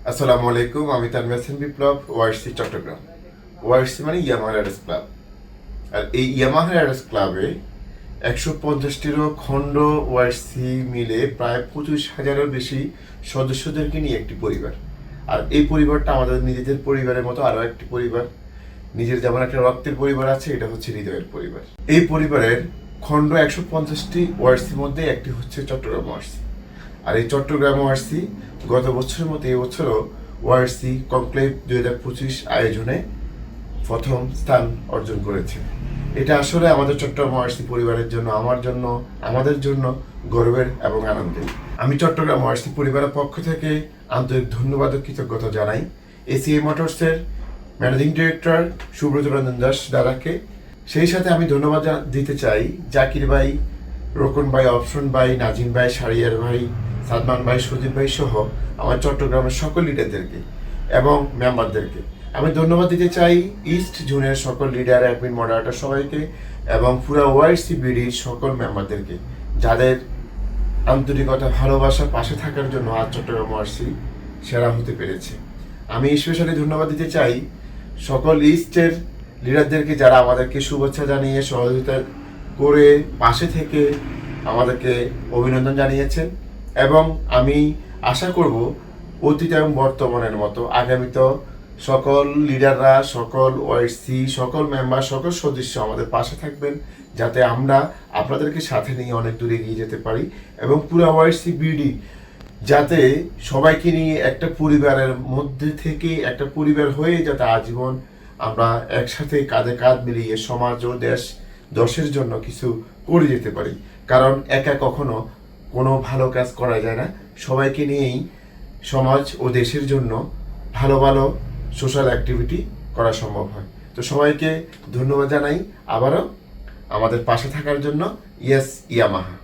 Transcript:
আসসালামু আলাইকুম, আমি তানভীর হোসেন বিপ্লব, ওয়াইসি চট্টগ্রাম। ওয়াইসি মানে ইয়ামাহা রাইডার্স ক্লাব। আর এই ইয়ামাহা রাইডার্স ক্লাবে 150টিরও খণ্ড ওয়াইসি মিলে প্রায় 25,000-এর বেশি সদস্যদেরকে নিয়ে একটি পরিবার। আর এই পরিবারটা আমাদের নিজেদের পরিবারের মতো আরও একটি পরিবার। নিজের যেমন একটা রক্তের পরিবার আছে, এটা হচ্ছে হৃদয়ের পরিবার। এই পরিবারের খণ্ড 150টি ওয়াইসির মধ্যে একটি হচ্ছে চট্টগ্রাম ওয়াইসি। আর এই চট্টগ্রাম ওয়ারসি গত বছরের মতো এই বছরও ওয়ারসি কনক্লেভ 2025 আয়োজনে প্রথম স্থান অর্জন করেছে। এটা আসলে আমাদের চট্টগ্রাম ওয়ারসি পরিবারের জন্য, আমার জন্য, আমাদের জন্য গর্বের এবং আনন্দের। আমি চট্টগ্রাম ওয়ারসি পরিবারের পক্ষ থেকে আন্তরিক ধন্যবাদ ও কৃতজ্ঞতা জানাই এসিএ মোটরসের ম্যানেজিং ডিরেক্টর সুব্রত রঞ্জন দাস দাদাকে। সেই সাথে আমি ধন্যবাদ দিতে চাই জাকির ভাই, রোকন ভাই, অপশন ভাই, নাজিম ভাই, শারিয়ার ভাই, সাদমান ভাই, সুদীপ ভাই সহ আমার চট্টগ্রামের সকল লিডারদেরকে এবং মেম্বারদেরকে। আমি ধন্যবাদ দিতে চাই ইস্ট জোনের সকল লিডার, অ্যাডমিন, মডারেটর সবাইকে এবং পুরো ওয়াইসি বিডির সকল মেম্বারদেরকে, যাদের আন্তরিকতা, ভালোবাসা, পাশে থাকার জন্য আজ চট্টগ্রাম ওয়াইসি সেরা হতে পেরেছে। আমি স্পেশালি ধন্যবাদ দিতে চাই সকল ইস্টের লিডারদেরকে, যারা আমাদেরকে শুভেচ্ছা জানিয়ে সহযোগিতা করে পাশে থেকে আমাদেরকে অভিনন্দন জানিয়েছেন। এবং আমি আশা করব অতীত এবং বর্তমানের মতো আগামীতেও সকল লিডাররা, সকল ওয়াইসি, সকল মেম্বার, সকল সদস্য আমাদের পাশে থাকবেন, যাতে আমরা আপনাদেরকে সাথে নিয়ে অনেক দূরে এগিয়ে যেতে পারি এবং পুরো ওয়াইসি বিডি যাতে সবাইকে নিয়ে একটা পরিবারের মধ্যে থেকে একটা পরিবার হয়ে যাতে আজীবন আমরা একসাথে কাঁধে কাঁধ মিলিয়ে সমাজ ও দেশের জন্য কিছু করে যেতে পারি। কারণ একা কখনো কোনো ভালো কাজ করা যায় না, সবাইকে নিয়েই সমাজ ও দেশের জন্য ভালো ভালো সোশ্যাল অ্যাক্টিভিটি করা সম্ভব হয়। তো সবাইকে ধন্যবাদ জানাই আবারও আমাদের পাশে থাকার জন্য। Yes Yamaha.